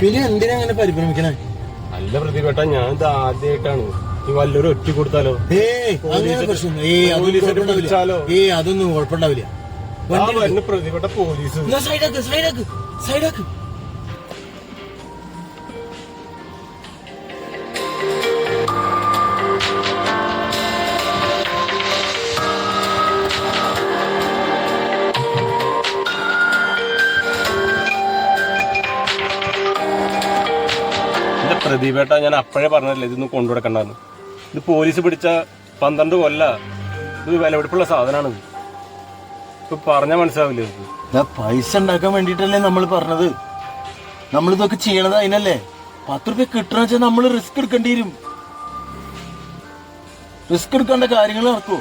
പിന്നെ എന്തിനാ അങ്ങനെ പരിഭ്രമിക്കണേ? അല്ല പ്രതിപേട്ട, ഞാൻ ഇത് ആദ്യമായിട്ടാണ്. ഈ വല്ലൊരു ഒറ്റ കൊടുത്താലോ? അതൊന്നും കുഴപ്പമുണ്ടാവില്ല. പ്രതിപേട്ട പോലീസ് സൈഡാക്ക്. പ്രതിപേട്ട, ഞാൻ അപ്പോഴേ പറഞ്ഞല്ലേ ഇതൊന്നും കൊണ്ടുകൊടുക്കണ്ടെന്ന്. ഇത് പോലീസ് പിടിച്ച 12 കൊല്ല. ഇത് വിലപിടിപ്പുള്ള സാധനമാണ്. ഇപ്പൊ പറഞ്ഞാൽ മനസ്സിലാവില്ല. പൈസ ഉണ്ടാക്കാൻ വേണ്ടിട്ടല്ലേ നമ്മൾ പറഞ്ഞത്. നമ്മളിതൊക്കെ ചെയ്യണത് അതിനല്ലേ. 10 രൂപ കിട്ടണ വെച്ചാൽ നമ്മൾ റിസ്ക് എടുക്കേണ്ടി വരും. റിസ്ക് എടുക്കേണ്ട കാര്യങ്ങൾ നടക്കൂ.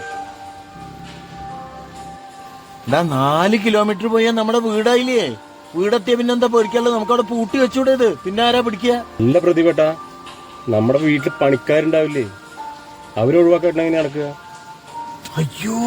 4 കിലോമീറ്റർ പോയാൽ നമ്മുടെ വീടായില്ലേ. വീടെത്തിയ പിന്നെ എന്താ പൊരിക്കല്ലോ? നമുക്ക് അവിടെ പൂട്ടി വെച്ചൂടേത്. പിന്നെ ആരാ പിടിക്കുക? ഇല്ല പ്രതിപേട്ട, നമ്മുടെ വീട്ടിൽ പണിക്കാരുണ്ടാവില്ലേ, അവരൊഴിവാക്കാൻ എങ്ങനെ നടക്കുക? അയ്യോ,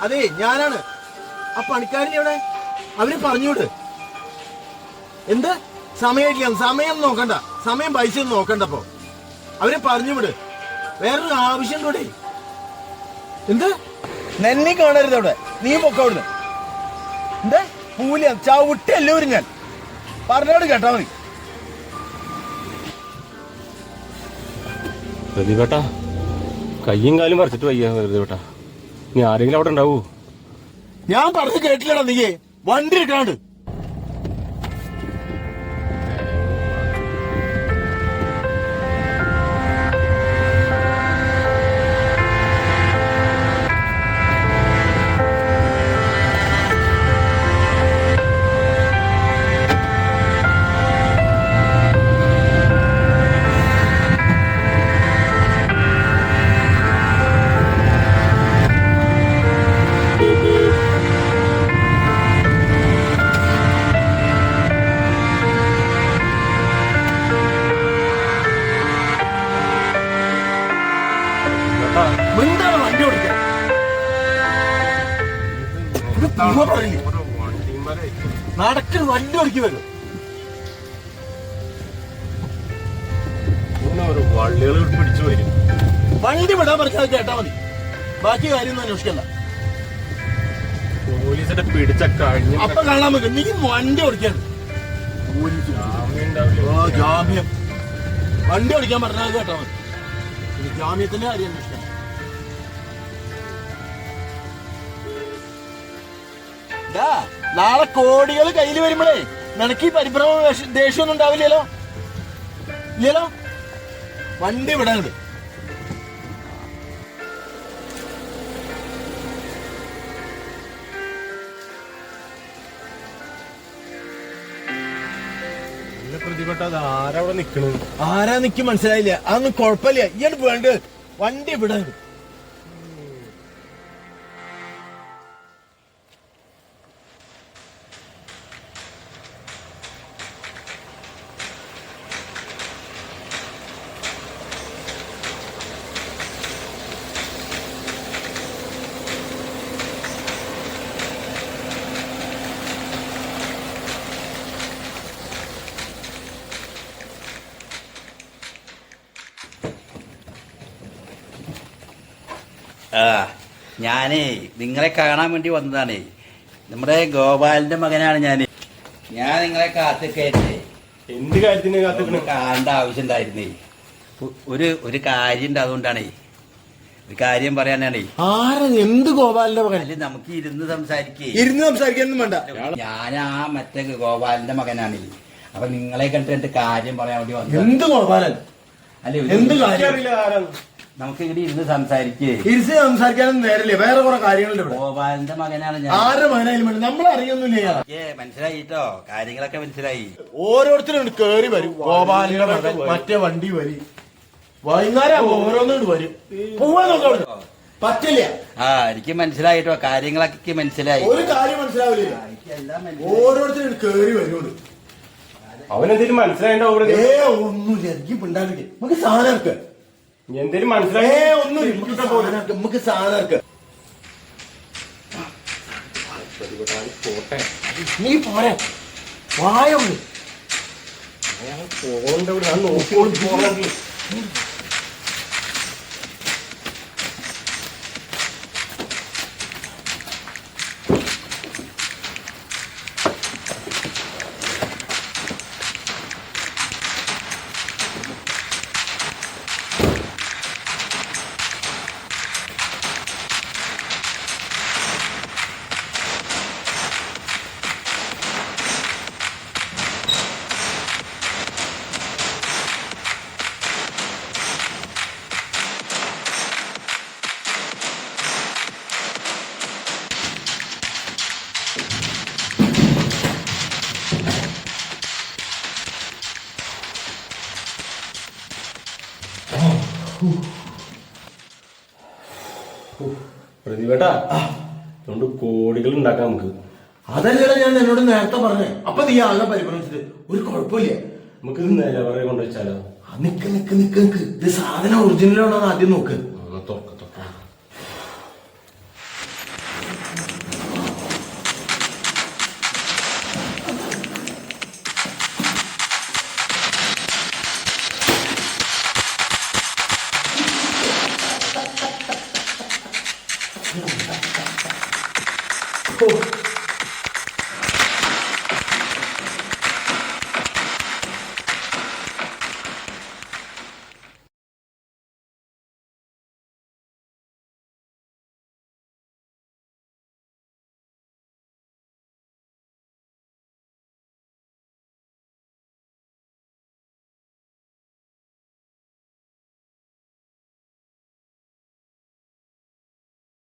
അതെ ഞാനാണ്. ആ പണിക്കാരൻ എവിടെ? അവര് പറഞ്ഞൂട്. എന്ത് സമയം സമയം നോക്കണ്ട, സമയം പൈസ ഒന്നും നോക്കണ്ടപ്പോ അവര് പറഞ്ഞു വിട്. വേറൊരു ആവശ്യം കൂടെ. എന്ത് നെന്നി കാണരുത് അവിടെ. നീ പൊക്ക അവിടുന്ന്. എന്താ പൂല ചവിട്ടി എല്ലാവരും ഞാൻ പറഞ്ഞോട് കേട്ടാ മതി. പ്രതിപേട്ട, കയ്യും കാലും പറിച്ചിട്ട് വയ്യ പ്രതിപേട്ട. നീ ആരെങ്കിലും അവിടെ ഉണ്ടാവൂ? ഞാൻ പറഞ്ഞു കേട്ടില്ലടാ. നീ വണ്ടി എടുക്കാണ്ട്. വണ്ടി ഓടിക്കാൻ നടക്കൽ വണ്ടി ഓടിക്കി വരും. വള്ളികൾ പിടിച്ചു വരും. വണ്ടി വിടാൻ പറഞ്ഞാൽ കേട്ടാ മതി. ബാക്കി കാര്യം അന്വേഷിക്കണ്ട. പോലീസിന്റെ പിടിച്ച കഴിഞ്ഞ അപ്പൊ കാണാൻ പറ്റും. നീ വണ്ടി ഓടിക്കാൻ ജാമ്യം. വണ്ടി ഓടിക്കാൻ പറഞ്ഞാൽ കേട്ടാ മതി. ജാമ്യത്തിന്റെ കാര്യം അന്വേഷിക്കണം. നാളെ കോടികൾ കയ്യിൽ വരുമ്പോഴേ നിനക്ക് ഈ പരിഭ്രമ ദേഷ്യമൊന്നും ഉണ്ടാവില്ലല്ലോ. ഇല്ലല്ലോ. വണ്ടി വിടാനുണ്ട്. പ്രതിപെട്ട ആരവിടെ നിക്കണ്? ആരാ നിക്ക് മനസ്സിലായില്ല. അതൊന്നും കുഴപ്പമില്ല. ഇയാണ് വേണ്ടത്. വണ്ടി വിടാനുണ്ട്. ഞാനേ നിങ്ങളെ കാണാൻ വേണ്ടി വന്നതാണേ. നമ്മുടെ ഗോപാലിന്റെ മകനാണ് ഞാൻ നിങ്ങളെ കാത്തിക്കയറ്റേ. എന്ത് കാര്യത്തിന് കാത്തിക്കണ? കാണേണ്ട ആവശ്യം ഉണ്ടായിരുന്നേ. ഒരു കാര്യം ഉണ്ട്, അതുകൊണ്ടാണേ. ഒരു കാര്യം പറയാനാണേ. എന്ത് ഗോപാലിന്റെ മകൻ? നമുക്ക് ഇരുന്ന് സംസാരിക്കാനൊന്നും വേണ്ട. ഞാനാ മറ്റേ ഗോപാലിന്റെ മകനാണേ. അപ്പൊ നിങ്ങളെ കണ്ടിട്ട് കാര്യം പറയാൻ വേണ്ടി വന്നു. എന്ത് ഗോപാലൻ? അല്ലെ, എന്ത് കാര്യം? നമുക്ക് ഇവിടെ ഇരുന്ന് സംസാരിക്കാനൊന്നും നേരില്ലേ. വേറെ കുറെ കാര്യങ്ങളുണ്ട്. ഗോപാലിന്റെ മകനാണ് ഞാൻ. ആരുടെ മകനായാലും നമ്മളെ അറിയൊന്നുമില്ല. മനസ്സിലായിട്ടോ, കാര്യങ്ങളൊക്കെ മനസ്സിലായി. ഓരോരുത്തരും കേറി വരും. ഗോപാലിന്റെ മകൻ മറ്റേ വണ്ടി വരും. വൈകുന്നേരം ഓരോന്നും വരും. പോവാൻ നോക്കാം. പറ്റില്ല. എനിക്ക് മനസ്സിലായിട്ടോ, കാര്യങ്ങളൊക്കെ എനിക്ക് മനസ്സിലായി. ഒരു കാര്യം മനസ്സിലാവില്ല. എല്ലാം ഓരോരുത്തരും കേറി വരുള്ളൂ. അവനെന്തെങ്കിലും മനസ്സിലായിണ്ടാവും. ഒന്നുമില്ല, എനിക്ക് പിണ്ടാണ്ടില്ല. നമുക്ക് സാധനം ഇറക്കുക. എന്തേലും മനസ്സിലായി. ഒന്നുമില്ല, നമുക്ക് സാധനം ഇറക്കുക. നീ പോരാ, വായുള്ളു പോകണ്ട. ഞാൻ നോക്കിയോണ്ട് പോകണമെങ്കിൽ പ്രതിവേട്ടാ അതുകൊണ്ട് കോടികൾ ഉണ്ടാക്കാം നമുക്ക്. അതല്ലടാ ഞാൻ എന്നോട് നേരത്തെ പറഞ്ഞേ. അപ്പൊ നീ ആകെ പരിഭ്രമിച്ചിട്ട് ഒരു കുഴപ്പമില്ല. നമുക്കിത് നിലവറ കൊണ്ടുവച്ചാലോ? നിക്ക് നിക്ക് നിക്ക് നിക്ക്, ഇത് സാധനം ഒറിജിനലാണോ ആദ്യം നോക്ക്. തുറക്ക തുറക്ക. ഓ